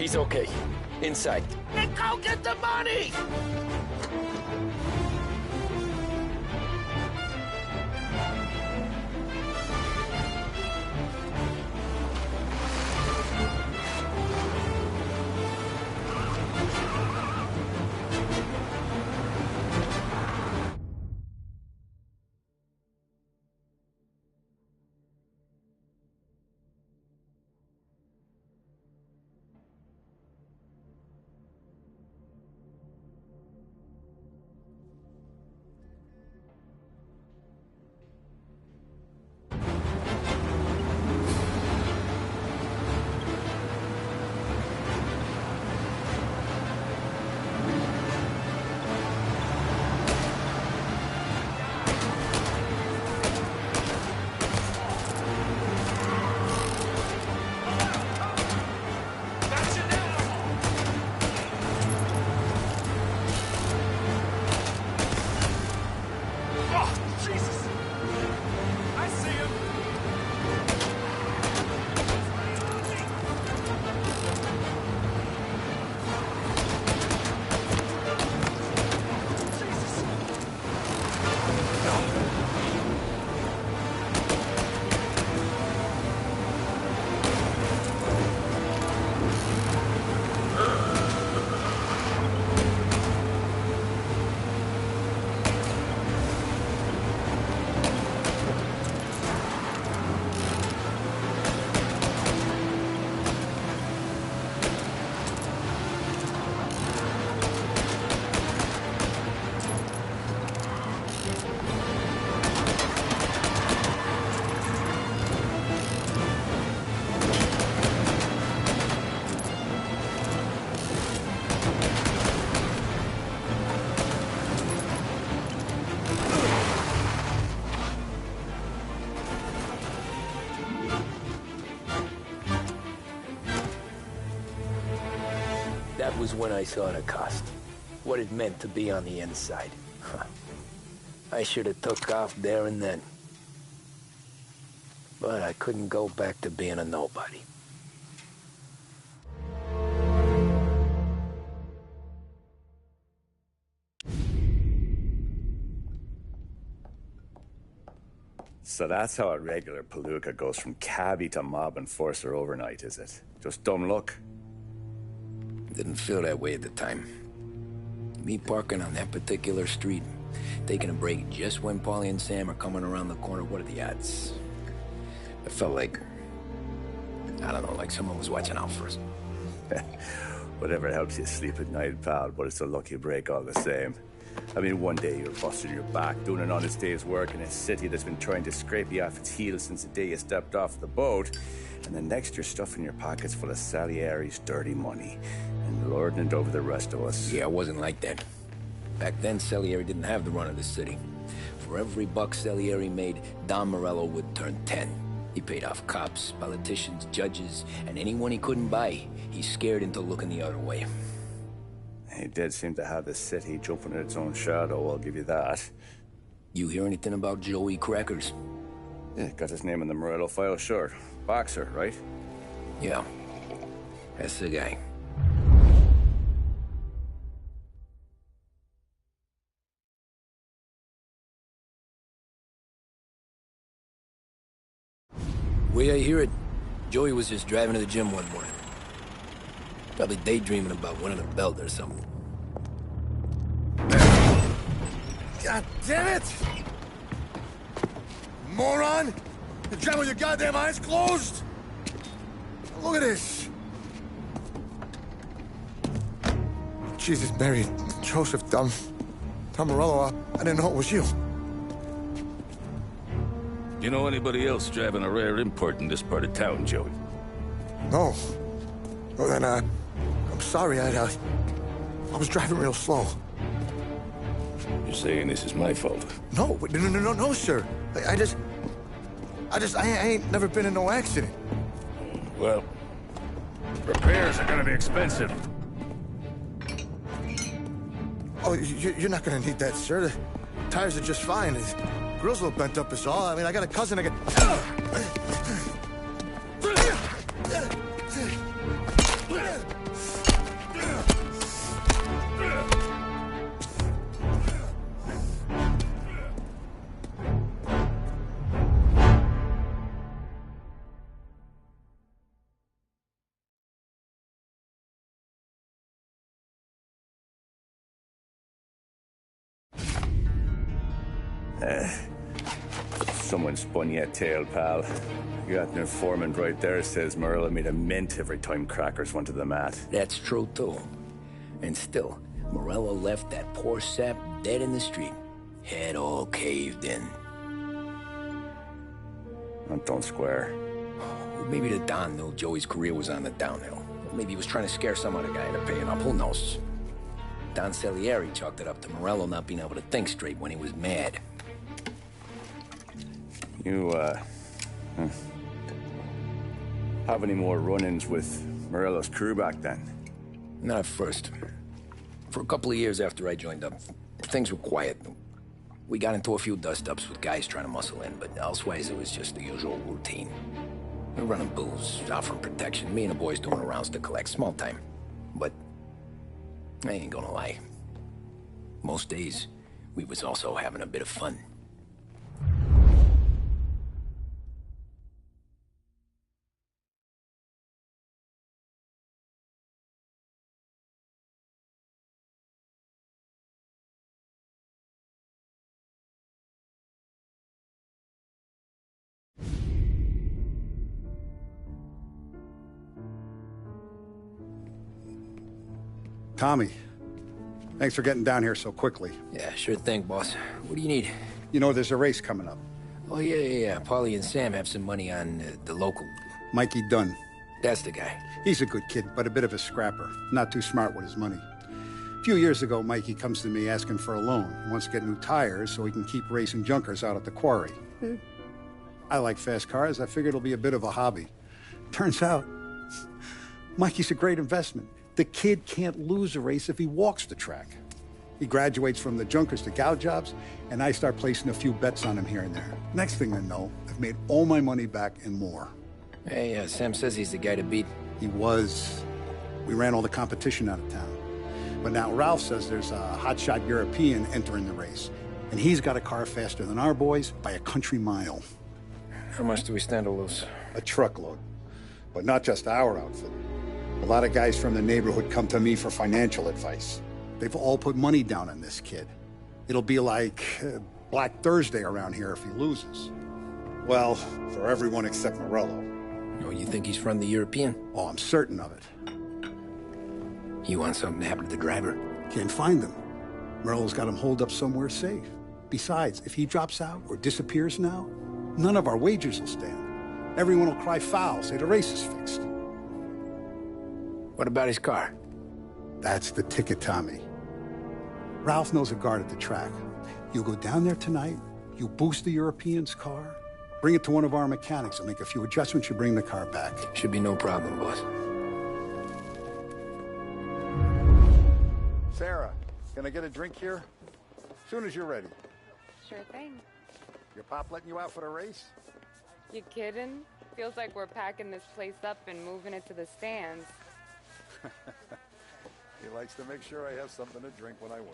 He's okay. Inside. Then go get the money! That was when I saw the cost. What it meant to be on the inside. Huh. I should have took off there and then. But I couldn't go back to being a nobody. So that's how a regular palooka goes from cabbie to mob enforcer overnight, is it? Just dumb luck? Didn't feel that way at the time. Me parking on that particular street, taking a break just when Paulie and Sam are coming around the corner, what are the odds? I felt like, I don't know, like someone was watching out for us. Whatever helps you sleep at night, pal, but it's a lucky break all the same. I mean, one day you're busting your back, doing an honest day's work in a city that's been trying to scrape you off its heels since the day you stepped off the boat, and then next you're stuffing your pockets full of Salieri's dirty money and lording it over the rest of us. Yeah, it wasn't like that. Back then, Salieri didn't have the run of the city. For every buck Salieri made, Don Morello would turn 10. He paid off cops, politicians, judges, and anyone he couldn't buy, he scared into looking the other way. He did seem to have the city jumping in its own shadow, I'll give you that. You hear anything about Joey Crackers? Yeah, got his name in the Morello file, sure. Boxer, right? Yeah, that's the guy. Way I hear it, Joey was just driving to the gym one morning. Probably daydreaming about winning a belt or something. God damn it! Moron! You're driving with your goddamn eyes closed? Look at this! Jesus, Mary, Joseph, Tom Morello, I didn't know it was you. You know anybody else driving a rare import in this part of town, Joey? No. Well, then, I'm sorry, I was driving real slow. You're saying this is my fault? No, no, sir. I ain't never been in no accident. Well, repairs are gonna be expensive. Oh, you're not gonna need that, sir. The tires are just fine. The grill's a little bent up is all. I mean, I got a cousin I can... Someone spun you a tale, pal. You got an informant right there says Morello made a mint every time crackers went to the mat. That's true, too. And still, Morello left that poor sap dead in the street. Head all caved in. That don't square. Maybe the Don knew Joey's career was on the downhill. Maybe he was trying to scare some other guy into paying up. Who knows? Don Salieri chalked it up to Morello not being able to think straight when he was mad. You, have any more run-ins with Morello's crew back then? Not at first. For a couple of years after I joined up, things were quiet. We got into a few dust-ups with guys trying to muscle in, but elsewise it was just the usual routine. We're running booze, offering protection, me and the boys doing the rounds to collect, small time. But I ain't gonna lie. Most days, we was also having a bit of fun. Tommy, thanks for getting down here so quickly. Yeah, sure thing, boss. What do you need? You know, there's a race coming up. Oh, yeah. Paulie and Sam have some money on the local. Mikey Dunn. That's the guy. He's a good kid, but a bit of a scrapper. Not too smart with his money. A few years ago, Mikey comes to me asking for a loan. He wants to get new tires so he can keep racing junkers out at the quarry. I like fast cars. I figured it'll be a bit of a hobby. Turns out, Mikey's a great investment. The kid can't lose a race if he walks the track. He graduates from the junkers to gal jobs, and I start placing a few bets on him here and there. Next thing I know, I've made all my money back and more. Hey, Sam says he's the guy to beat. He was. We ran all the competition out of town. But now Ralph says there's a hotshot European entering the race, and he's got a car faster than our boys by a country mile. How much do we stand to lose? A truckload. But not just our outfit. A lot of guys from the neighborhood come to me for financial advice. They've all put money down on this kid. It'll be like Black Thursday around here if he loses. Well, for everyone except Morello. Oh, you think he's from the European? Oh, I'm certain of it. You want something to happen to the driver? Can't find him. Morello's got him holed up somewhere safe. Besides, if he drops out or disappears now, none of our wagers will stand. Everyone will cry foul, say the race is fixed. What about his car? That's the ticket, Tommy. Ralph knows a guard at the track. You go down there tonight, you boost the European's car, bring it to one of our mechanics, and make a few adjustments, you bring the car back. Should be no problem, boss. Sarah, can I get a drink here? As soon as you're ready. Sure thing. Your pop letting you out for the race? You kidding? Feels like we're packing this place up and moving it to the stands. He likes to make sure I have something to drink when I win.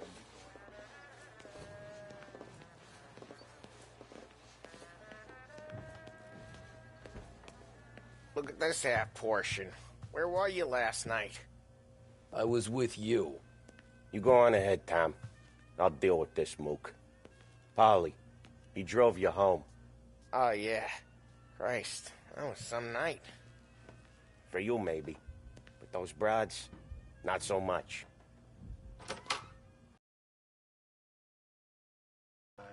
Look at this half portion. Where were you last night? I was with you. You go on ahead, Tom. I'll deal with this mook. Polly, he drove you home. Oh, yeah. Christ, that was some night. For you, maybe. But those broads, not so much. The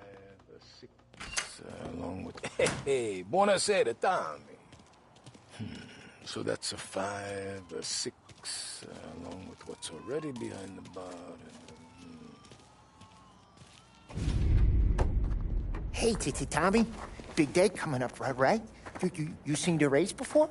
6, along with... Hey, buonasera, Tommy. So that's a 5, a 6, along with what's already behind the bar. Hey, Tommy. Big day coming up, right? You seen the race before?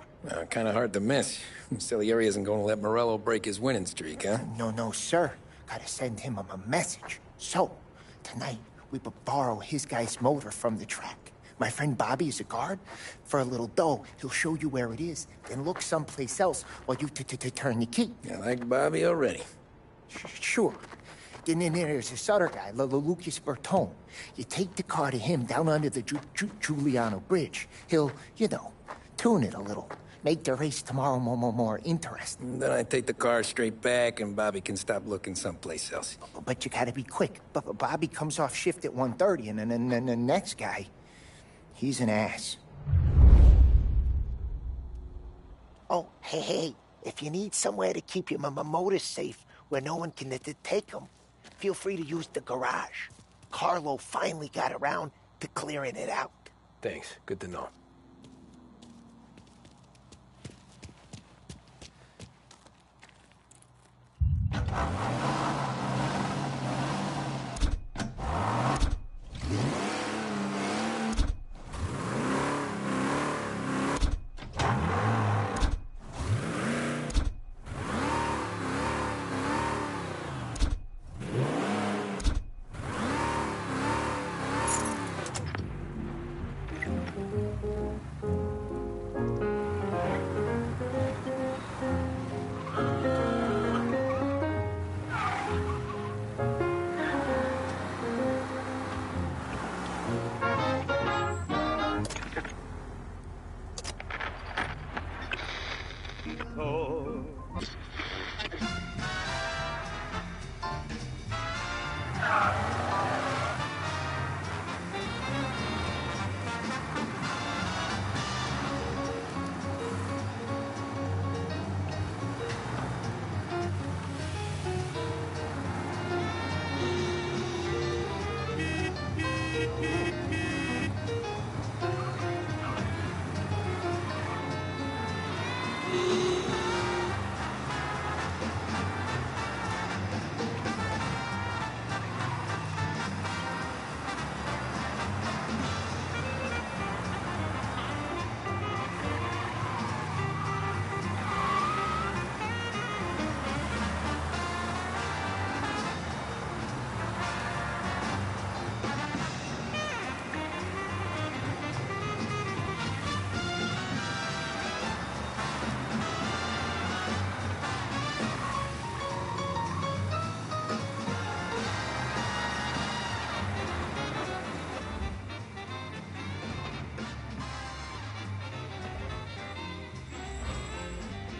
Kind of hard to miss. Salieri isn't going to let Morello break his winning streak, huh? No, sir. Gotta send him a message. So, tonight, we borrow his guy's motor from the track. My friend Bobby is a guard. For a little dough, he'll show you where it is, then look someplace else while you turn the key. I like Bobby already. Sure. Then there's this other guy, Lucas Bertone. You take the car to him down under the Giuliano Bridge. He'll, tune it a little. Make the race tomorrow more interesting. Then I take the car straight back and Bobby can stop looking someplace else. But you gotta be quick. But Bobby comes off shift at 1:30, and then the next guy, he's an ass. Oh, hey, if you need somewhere to keep your motor safe where no one can take them, feel free to use the garage. Carlo finally got around to clearing it out. Thanks. Good to know.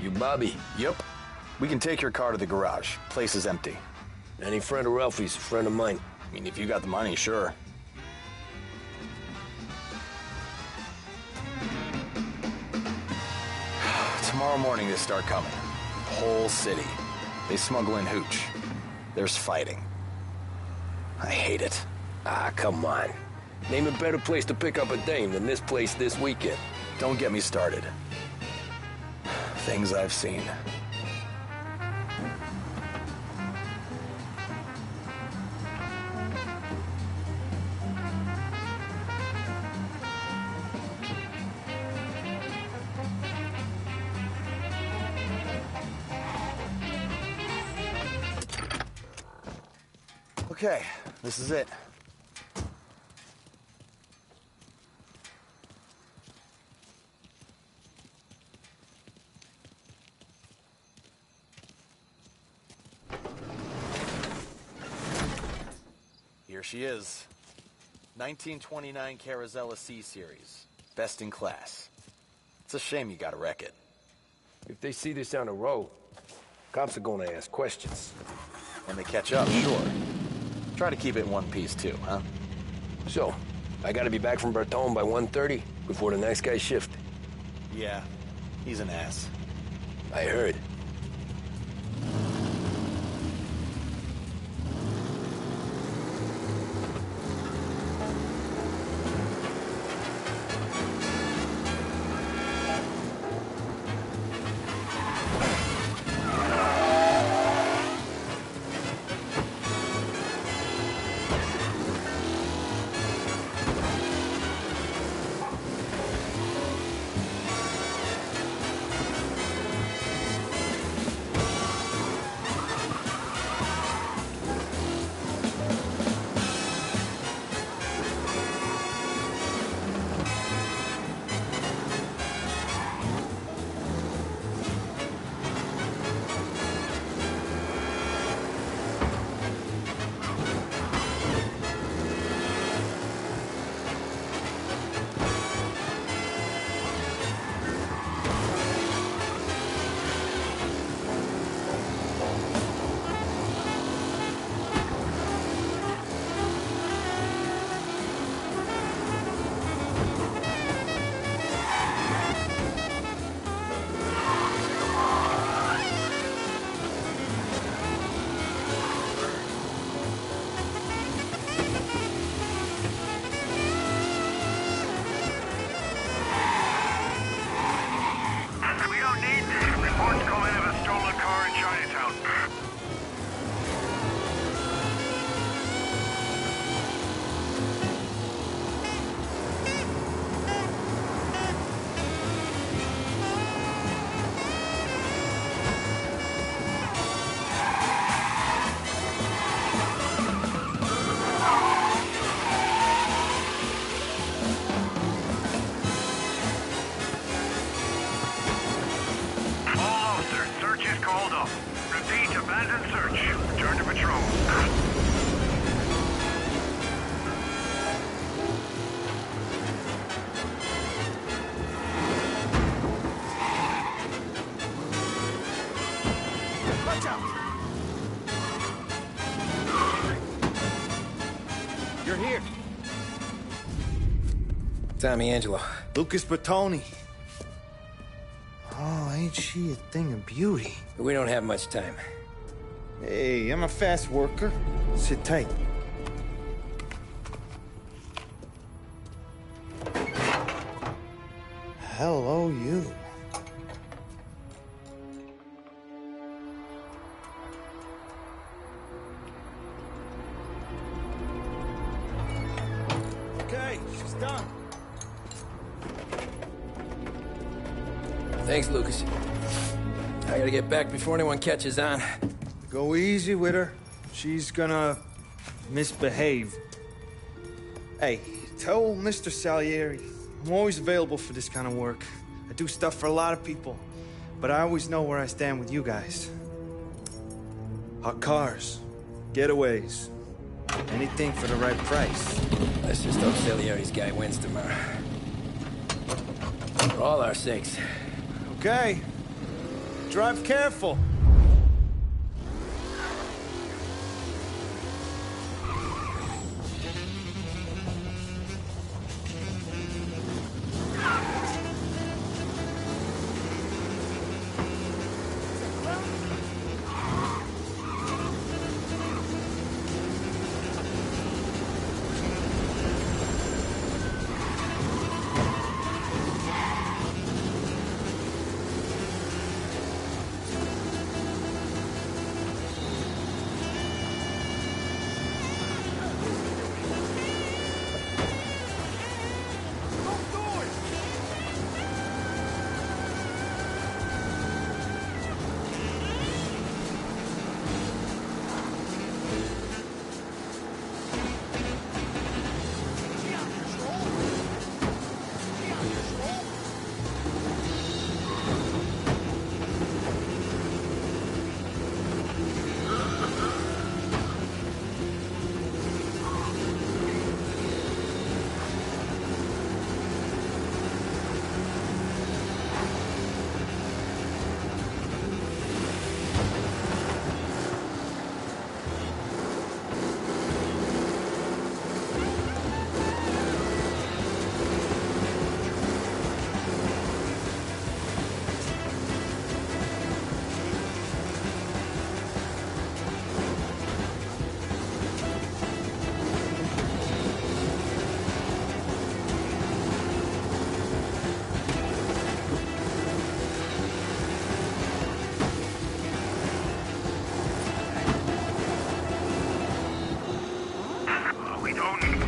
You Bobby? Yep. We can take your car to the garage. Place is empty. Any friend of Ralphie's, a friend of mine. I mean, if you got the money, sure. Tomorrow morning they start coming. Whole city. They smuggle in hooch. There's fighting. I hate it. Ah, come on. Name a better place to pick up a dame than this place this weekend. Don't get me started. Things I've seen. Okay, this is it. Here she is. 1929 Carazella C Series. Best in class. It's a shame you gotta wreck it. If they see this on the road, cops are gonna ask questions. When they catch up, sure. Try to keep it in one piece too, huh? So, I gotta be back from Bertone by 1:30 before the next guy's shift. Yeah, he's an ass. I heard. search. Return to patrol. Watch out! You're here. Tommy Angelo. Lucas Bertoni. Oh, ain't she a thing of beauty? We don't have much time. Hey, I'm a fast worker. Sit tight. Hello, you. Okay, she's done. Thanks, Lucas. I gotta get back before anyone catches on. Go easy with her. She's gonna misbehave. Hey, tell Mr. Salieri I'm always available for this kind of work. I do stuff for a lot of people, but I always know where I stand with you guys. Hot cars, getaways, anything for the right price. Let's just hope Salieri's guy wins tomorrow. For all our sakes. Okay. Drive careful.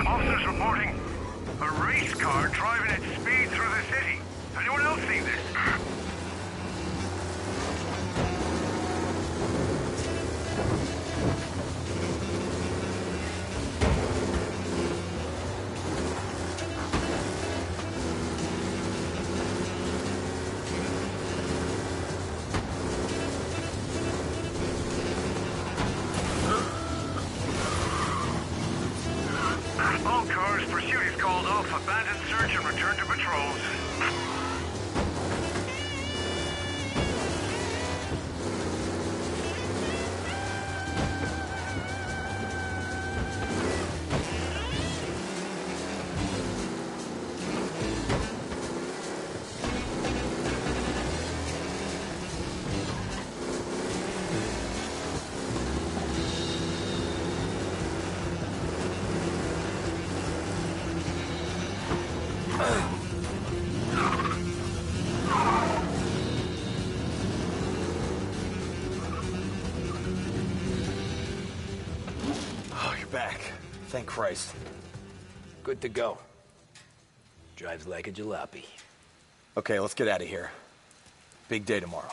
Officers reporting a race car driving at speed through the city. Anyone else see this? All cars, pursuit is called off. Abandon search and return to patrols. Oh, you're back. Thank Christ. Good to go. Drives like a jalopy. Okay, let's get out of here. Big day tomorrow.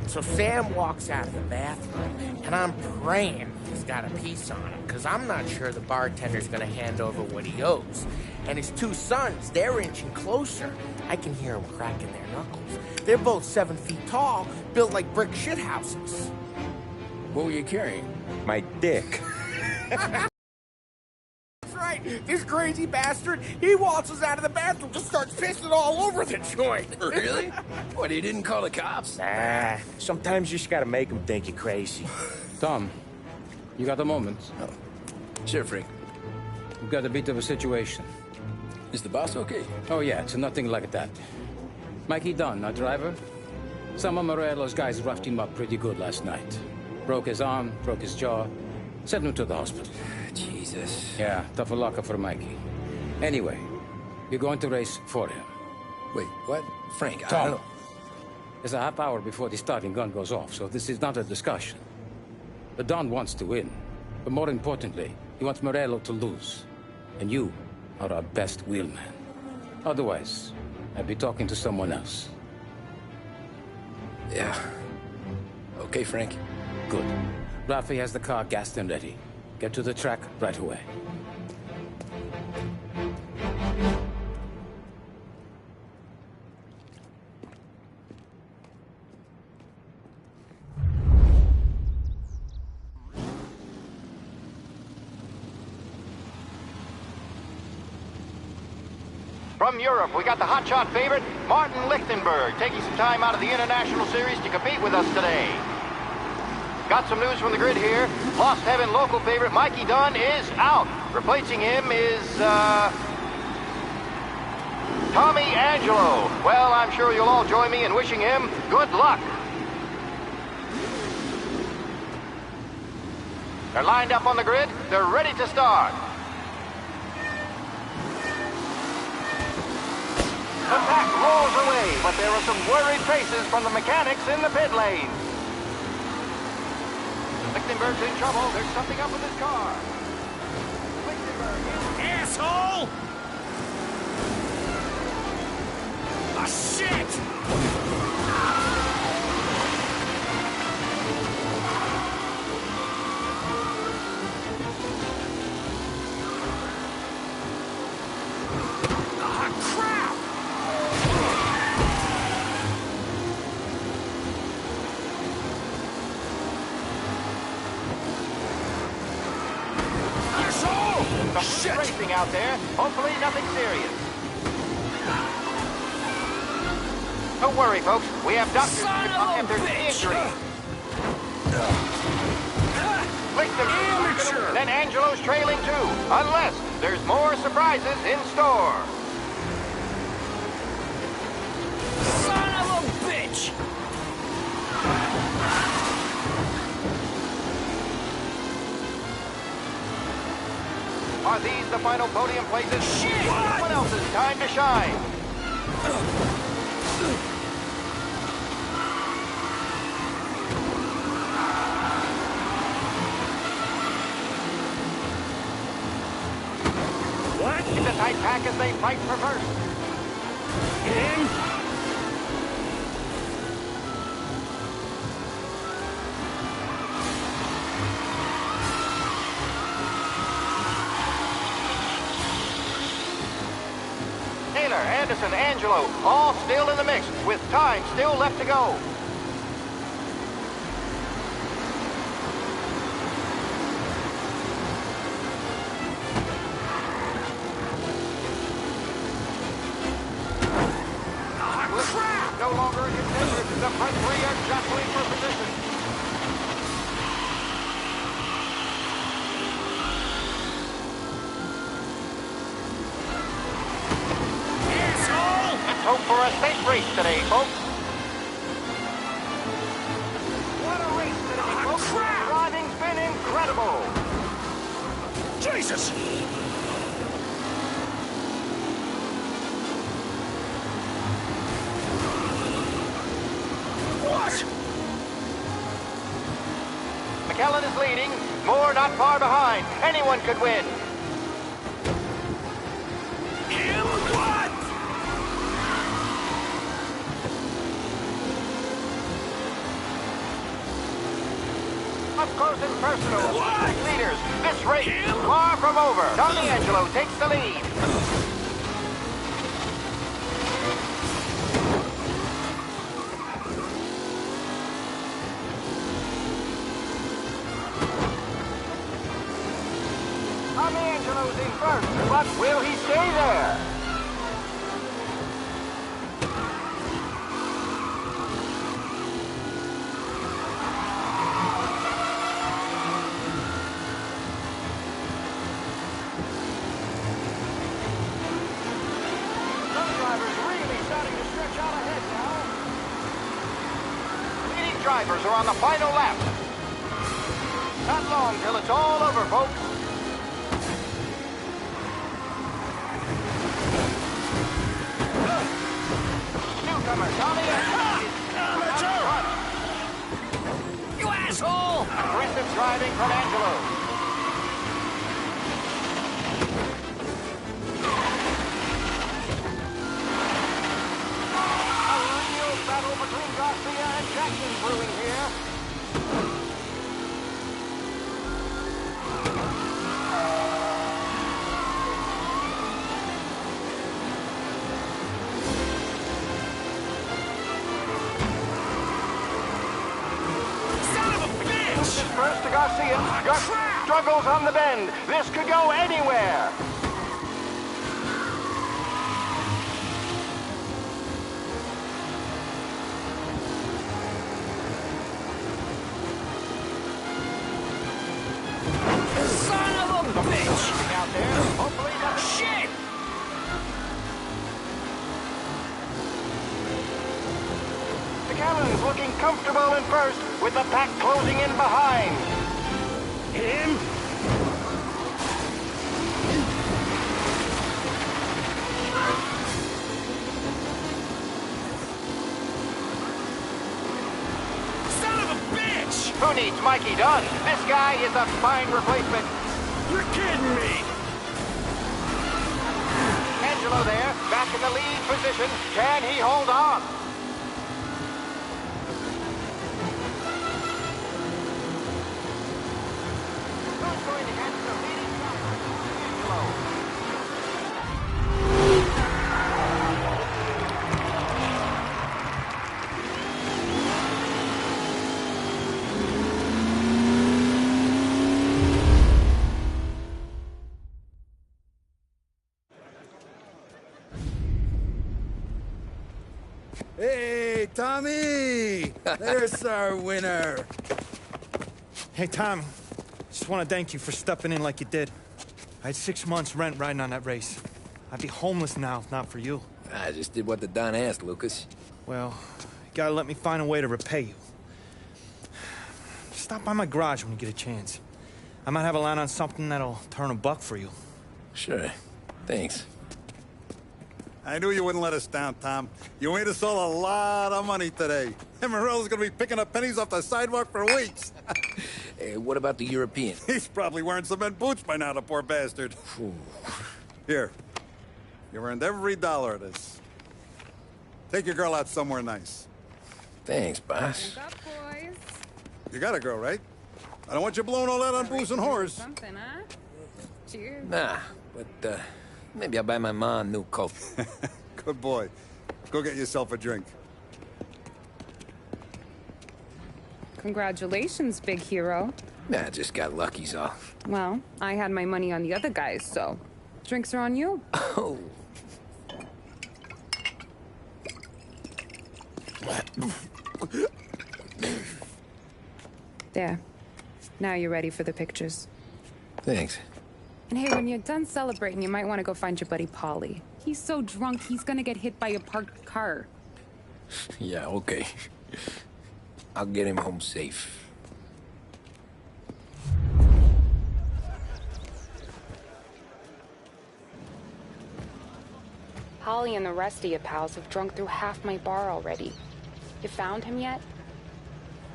So Sam walks out of the bathroom, and I'm praying he's got a piece on him, because I'm not sure the bartender's going to hand over what he owes. And his two sons, they're inching closer. I can hear them cracking their knuckles. They're both 7 feet tall, built like brick shithouses. What were you carrying? My dick. That's right. This crazy bastard, he waltzes out of the bathroom and starts pissing all over the joint. Really? What, he didn't call the cops? Nah, sometimes you just gotta make them think you're crazy. Tom, you got a moment? Oh. Sure, Frank. We've got a bit of a situation. Is the boss okay? Oh, yeah, it's nothing like that. Mikey Dunn, our driver. Some of Morello's guys roughed him up pretty good last night. Broke his arm, broke his jaw, sent him to the hospital. Jesus. Yeah, tough luck for Mikey. Anyway, you're going to race for him. Wait, what? Frank, I Tom, don't know. it's a half hour before the starting gun goes off, so this is not a discussion. The Don wants to win, but more importantly, he wants Morello to lose. And you are our best wheelman. Otherwise, I'd be talking to someone else. Yeah. Okay, Frank. Good. Rafi has the car gassed and ready. Get to the track right away. From Europe, we got the hotshot favorite, Martin Lichtenberg, taking some time out of the International Series to compete with us today. Got some news from the grid here. Lost Heaven local favorite Mikey Dunn is out. Replacing him is, Tommy Angelo. Well, I'm sure you'll all join me in wishing him good luck. They're lined up on the grid. They're ready to start. The pack rolls away, but there are some worried faces from the mechanics in the pit lane. Lichtenberg's in trouble. There's something up with his car. Lichtenberg is... Asshole! Ah, shit! Some racing out there. Hopefully nothing serious. Don't worry, folks. We have doctors to look if there's any injury. Lichtenberg, then Angelo's trailing too, unless there's more surprises in store. Son of a bitch! Are these the final podium places? Shit! Someone else's time to shine. What? It's a tight pack as they fight for first. In. Anderson, Angelo, all still in the mix, with time still left to go. Crap! No longer a contender. The front three are jostling for position. Hope for a safe race today, folks. What a race today, folks. The driving's been incredible. Jesus! What? McKellen is leading. Moore not far behind. Anyone could win. close and personal. Leaders, this race is far from over. Tommy Angelo takes the lead. Tommy Angelo's in first, but will he stay there? Drivers are on the final lap. Not long till it's all over, folks. Newcomer Tommy You asshole! Aggressive driving from Angelo. Battle between Garcia and Jackson brewing here. Son of a bitch! First to Garcia. Garcia struggles on the bend. This could go anywhere. Out there. Hopefully not. Shit! The Callens looking comfortable in first, with the pack closing in behind. Him? Son of a bitch! Who needs Mikey Dunn? This guy is a fine replacement. You're kidding me! Angelo there, back in the lead position. Can he hold on? Who's going to get the leading driver? Angelo. Hey, Tommy! There's our winner. Hey, Tom. Just want to thank you for stepping in like you did. I had 6 months rent riding on that race. I'd be homeless now if not for you. I just did what the Don asked, Lucas. Well, you gotta let me find a way to repay you. Stop by my garage when you get a chance. I might have a line on something that'll turn $1 for you. Sure. Thanks. I knew you wouldn't let us down, Tom. You made us all a lot of money today. And Morello's gonna be picking up pennies off the sidewalk for weeks. Hey, what about the European? He's probably wearing cement boots by now, the poor bastard. Here. You've earned every dollar of this. Take your girl out somewhere nice. Thanks, boss. What's up, boys? You got a girl, right? I don't want you blowing all that on booze and whores. Something, huh? Cheers. Nah, but, maybe I'll buy my mom a new coat. Good boy. Go get yourself a drink. Congratulations, big hero. Nah, I just got lucky's all. Well, I had my money on the other guys, so drinks are on you. Oh. There. Now you're ready for the pictures. Thanks. And hey, when you're done celebrating, you might want to go find your buddy Paulie. He's so drunk, he's gonna get hit by a parked car. Yeah, okay. I'll get him home safe. Holly and the rest of your pals have drunk through half my bar already. You found him yet?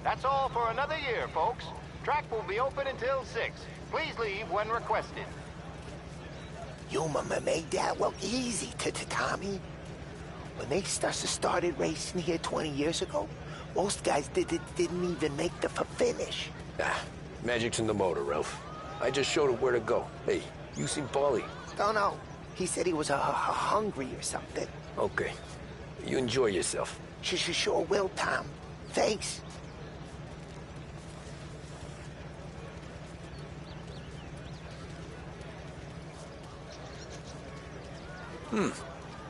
That's all for another year, folks. Track will be open until 6. Please leave when requested. Your mama made that look easy to Tommy. When they started racing here 20 years ago, most guys didn't even make the finish. Ah, Magic's in the motor, Ralph. I just showed it where to go. Hey, you seen Paulie? Don't know. He said he was hungry or something. Okay. You enjoy yourself. Sure will, Tom. Thanks.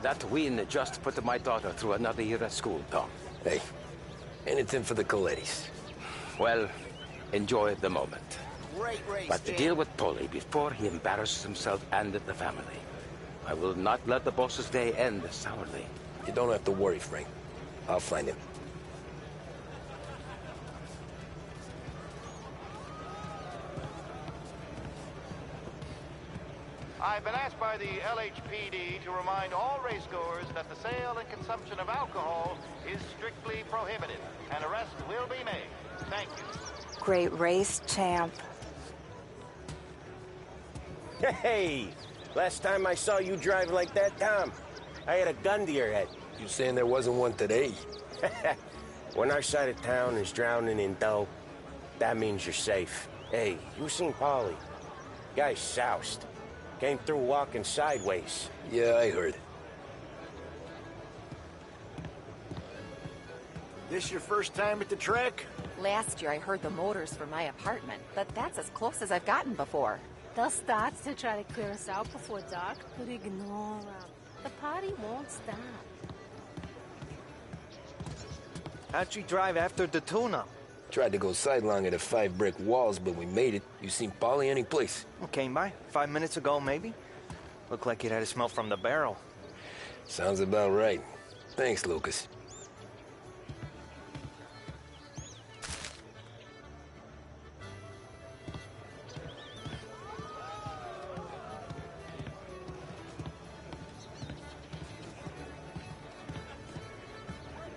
That win just put my daughter through another year at school, Tom. Hey, anything for the Colettis. Well, enjoy the moment. Great race, But deal with Paulie before he embarrasses himself and the family. I will not let the boss's day end sourly. You don't have to worry, Frank. I'll find him. I've been asked by the LHPD to remind all racegoers that the sale and consumption of alcohol is strictly prohibited. An arrest will be made. Thank you. Great race, champ. Hey! Last time I saw you drive like that, Tom, I had a gun to your head. You saying there wasn't one today? When our side of town is drowning in dough, that means you're safe. Hey, you seen Paulie? Guy's soused. Came through walking sideways. Yeah, I heard. This your first time at the track? Last year I heard the motors from my apartment, but that's as close as I've gotten before. They'll start to try to clear us out before dark, but ignore them. The party won't stop. How'd you drive after the tune-up? Tried to go sidelong at the 5 brick walls, but we made it. You seen Paulie any place? Came by 5 minutes ago, maybe. Looked like it had a smell from the barrel. Sounds about right. Thanks, Lucas.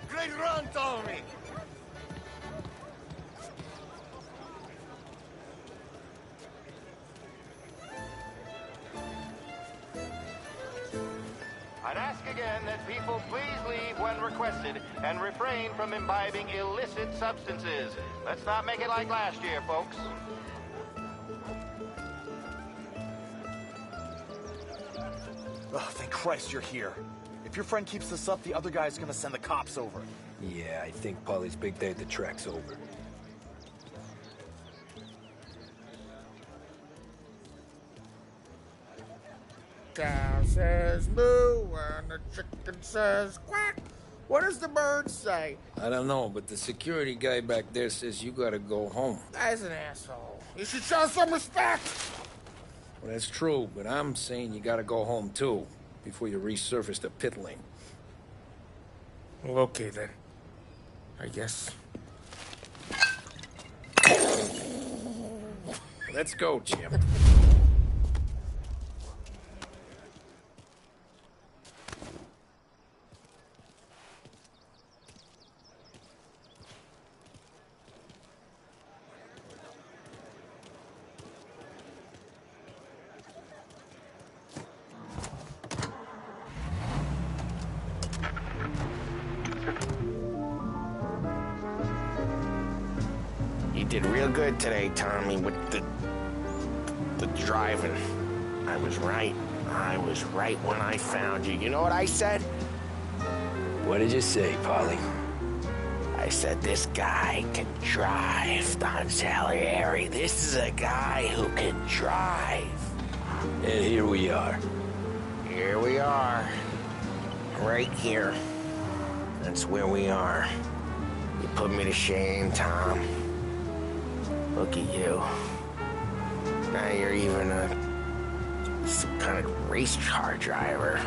Great run, Tommy. I'd ask again that people please leave when requested and refrain from imbibing illicit substances. Let's not make it like last year, folks. Oh, thank Christ you're here. If your friend keeps this up, the other guy's gonna send the cops over. Yeah, I think Paulie's big day at the track's over. Cow says moo and the chicken says quack. What does the bird say? I don't know, but the security guy back there says you gotta go home. Guy's an asshole. You should show some respect. Well, that's true, but I'm saying you gotta go home too, before you resurface the pit lane. Well, okay then. I guess. Let's go, Jim. You did real good today, Tommy, with the driving. I was right. I was right when I found you. You know what I said? What did you say, Paulie? I said, this guy can drive, Don Salieri. This is a guy who can drive. And here we are. Here we are. Right here. That's where we are. You put me to shame, Tom. Look at you. Now you're even some kind of race car driver.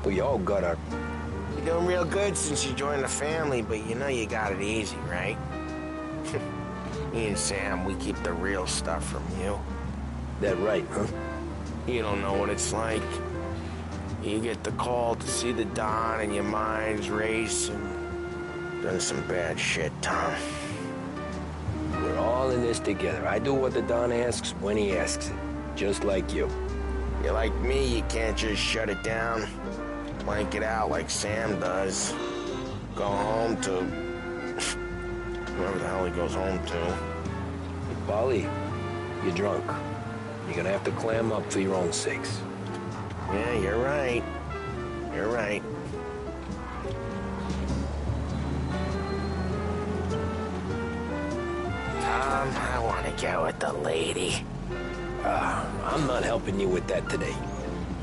We all got our... You're doing real good since you joined the family, but you know you got it easy, right? Me and Sam, we keep the real stuff from you. That right, huh? You don't know what it's like. You get the call to see the Don and your mind's racing. Done some bad shit, Tom. We're all in this together. I do what the Don asks when he asks it. Just like you. You're like me, you can't just shut it down. Blank it out like Sam does. Go home to... whoever the hell he goes home to. Polly, you're drunk. You're gonna have to clam up for your own sakes. Yeah, you're right. You're right. I want to go with the lady. I'm not helping you with that today.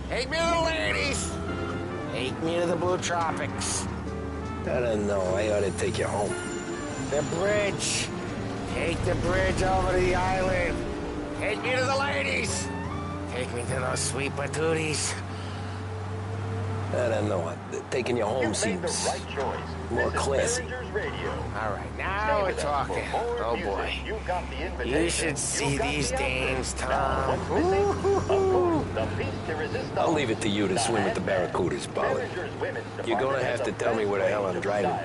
Take me to the ladies. Take me to the Blue Tropics. I don't know. I ought to take you home. The bridge. Take the bridge over to the island. Take me to the ladies. Take me to those sweet patooties. I don't know. Taking you home seems more classy. All right, now we're talking. Oh, boy. You should see these dames, Tom. I'll leave it to you to swim with the Barracudas, Polly. You're gonna have to tell me where the hell I'm driving.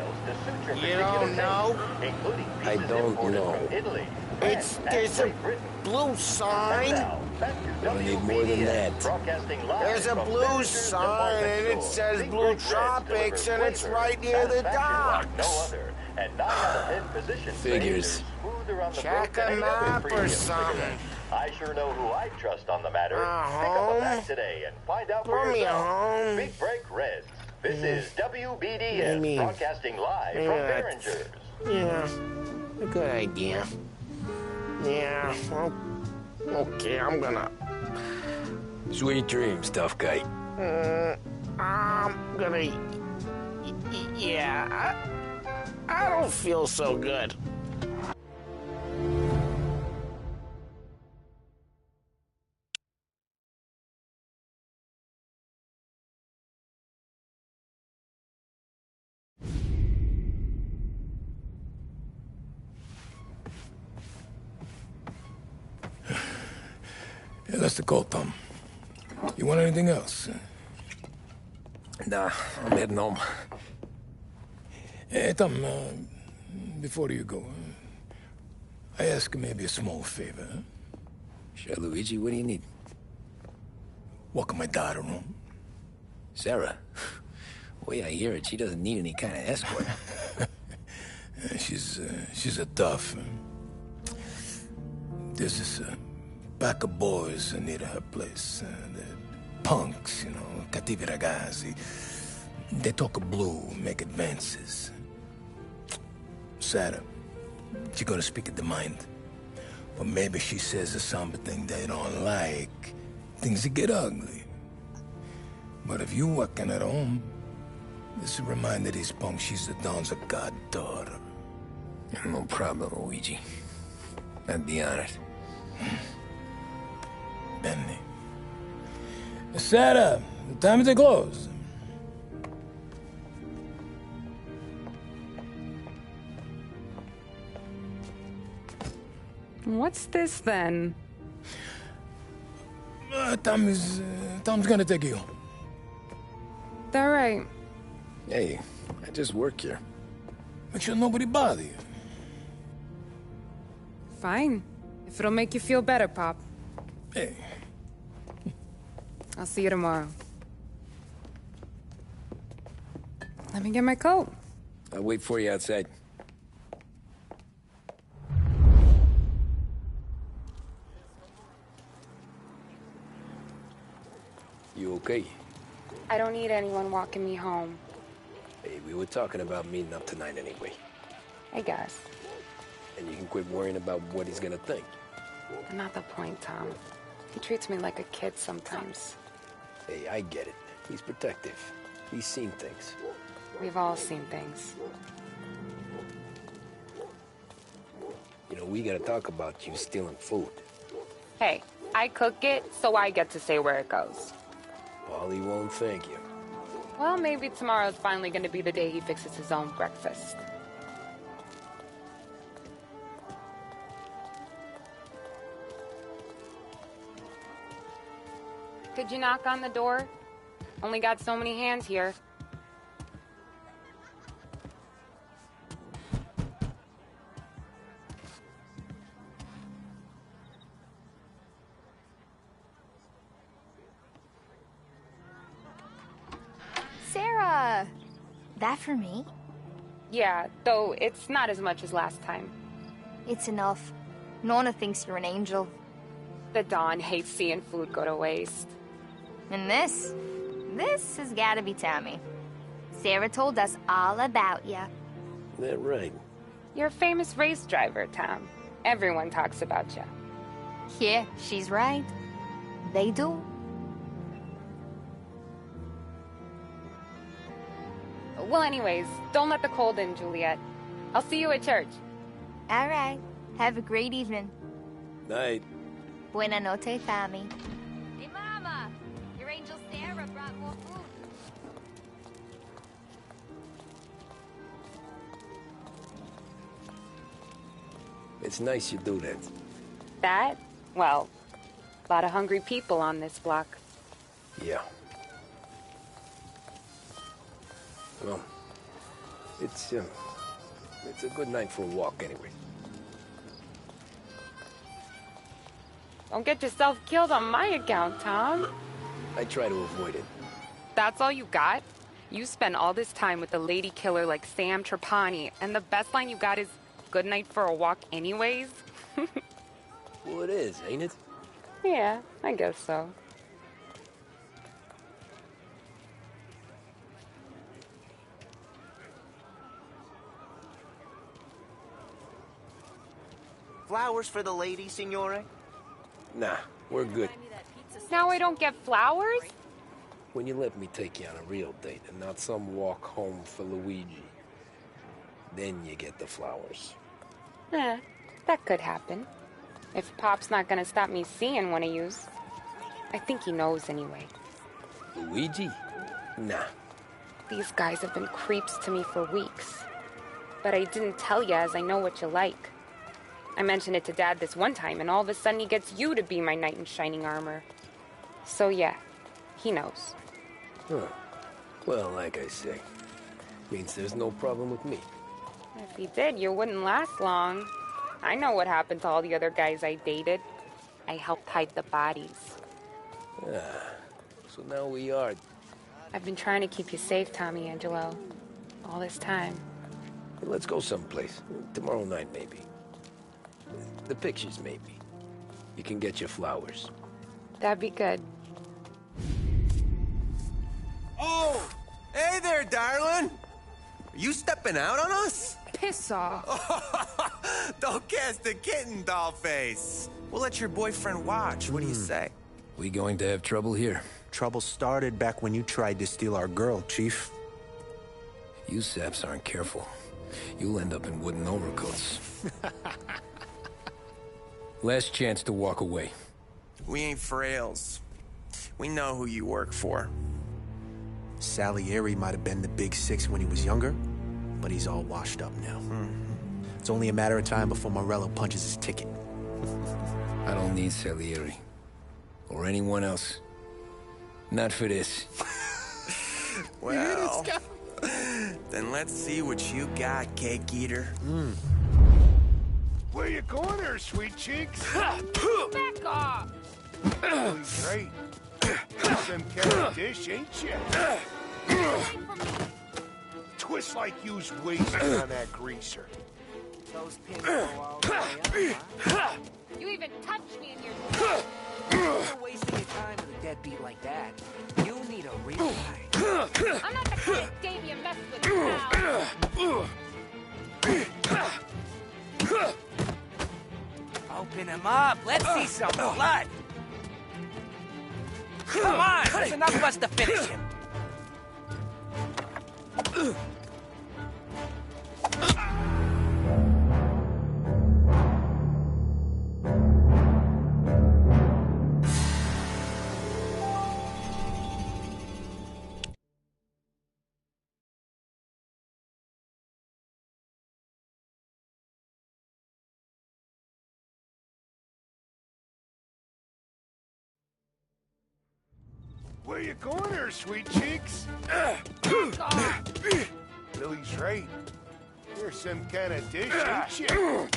You don't know? I don't know. There's a blue sign. Gonna need more than that. There's a blue sign, and it says Blue Tropics, and it's right near the docks. Figures. Check a map or something. I sure know who I trust on the matter. Pick home? up a pack today and find out for Put me yourself. home. Big Break Reds. This is WBDS broadcasting live from Behringer's. Yeah, a good idea. Yeah, well, okay, I'm gonna... Sweet dreams, tough guy. I'm gonna... Yeah, I don't feel so good. Yeah, that's the call, Tom. You want anything else? Nah, I'm heading home. Hey, Tom, before you go, I ask maybe a small favor. Huh? Sure, Luigi, what do you need? Welcome my daughter home. Sarah? Way I hear it, she doesn't need any kind of escort. She's a tough. There's this pack of boys near her place. They're punks, you know, cattivi ragazzi. They talk blue, make advances. Sarah, she gonna speak at the mind. Or maybe she says something they don't like. Things that get ugly. But if you working at home, this reminder these punks she's the Don's goddaughter. No problem, Luigi. I'd be honored. Benny. Sarah, the time to close. What's this then? Tom's gonna take you. All right. Hey, I just work here. Make sure nobody bother you. Fine. If it'll make you feel better, Pop. Hey. I'll see you tomorrow. Let me get my coat. I'll wait for you outside. You okay? I don't need anyone walking me home. Hey, we were talking about meeting up tonight anyway. I guess. And you can quit worrying about what he's gonna think. Not the point, Tom. He treats me like a kid sometimes. Hey, I get it. He's protective. He's seen things. We've all seen things. You know, we gotta talk about you stealing food. Hey, I cook it, so I get to say where it goes. Paulie won't thank you. Well, maybe tomorrow's finally gonna be the day he fixes his own breakfast. Could you knock on the door? Only got so many hands here. Sarah! That for me? Yeah, though it's not as much as last time. It's enough. Nona thinks you're an angel. The Don hates seeing food go to waste. And this has gotta be Tommy. Sarah told us all about you. That right? You're a famous race driver, Tom. Everyone talks about you. Yeah, she's right. They do. Well, anyways, don't let the cold in, Juliet. I'll see you at church. All right. Have a great evening. Night. Buena noche, Tommy. Hey, Mama! Your angel Sarah brought more food. It's nice you do that. That? Well, a lot of hungry people on this block. Yeah. Well, it's a good night for a walk anyway. Don't get yourself killed on my account, Tom. I try to avoid it. That's all you got? You spend all this time with a lady killer like Sam Trapani, and the best line you got is, "Good night for a walk anyways"? Well, it is, ain't it? Yeah, I guess so. Flowers for the lady, signore? Nah, we're good. Now I don't get flowers? When you let me take you on a real date and not some walk home for Luigi, then you get the flowers. That could happen. If Pop's not gonna stop me seeing one of yous. I think he knows anyway. Luigi? Nah. These guys have been creeps to me for weeks. But I didn't tell you as I know what you like. I mentioned it to Dad this one time, and all of a sudden he gets you to be my knight in shining armor. So yeah, he knows. Huh. Well, like I say, means there's no problem with me. If he did, you wouldn't last long. I know what happened to all the other guys I dated. I helped hide the bodies. So now we are... I've been trying to keep you safe, Tommy Angelo. All this time. Let's go someplace. Tomorrow night, maybe. The pictures, maybe. You can get your flowers. That'd be good. Oh! Hey there, darling! Are you stepping out on us? Piss off. Don't cast the kitten, dollface. We'll let your boyfriend watch. What do you say? We going to have trouble here? Trouble started back when you tried to steal our girl, Chief. You saps aren't careful. You'll end up in wooden overcoats. Last chance to walk away. We ain't frails. We know who you work for. Salieri might have been the big six when he was younger, but he's all washed up now. It's only a matter of time before Morello punches his ticket. I don't need Salieri. Or anyone else. Not for this. Well, then let's see what you got, cake eater. Where you going there, sweet cheeks? Back off! Really great. Some kind of dish, ain't you? Twist like you's wasting on that greaser. Those pins go all the way up, You even touched me in your... You're wasting your time with a deadbeat like that. You need a real guy. I'm not the kind of dame you mess with, pal. Open him up. Let's see some blood. Come on, there's enough of us to finish him. Where you going there, sweet cheeks? Lily's right. You're some kind of dish, ain't you?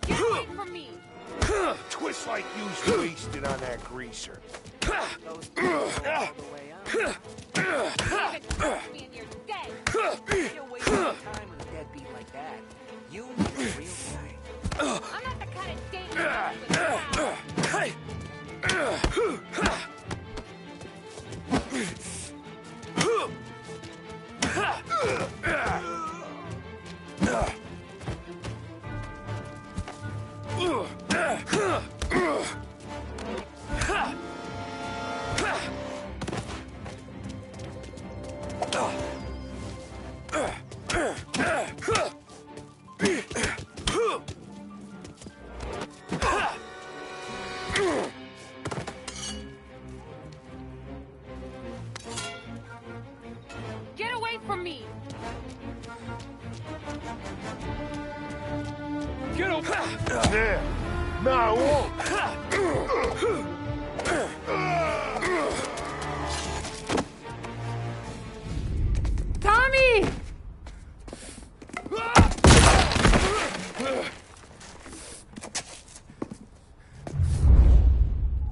Get away from me! Twist like you's wasted on that greaser. Those pins go all the way up. You even touched me and you're dead! You're wasting your time with a deadbeat like that. You need a real guy. I'm not the kind of dame you mess Get away from me! Get over there! No, I won't! Tommy!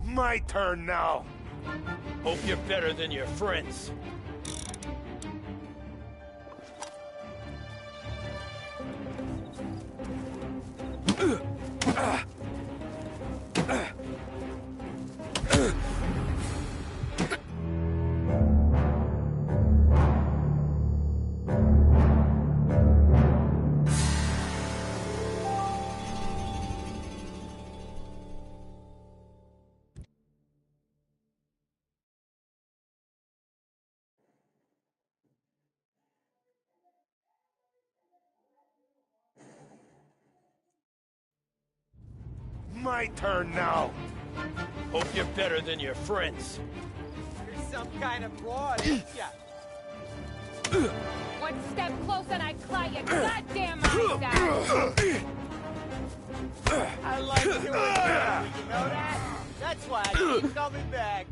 My turn now. Hope you're better than your friends. My turn now. Hope you're better than your friends. You're some kind of broad, ain't ya? One step closer and I claw your goddamn eyes out! I like doing that, you know that? That's why I keep coming back.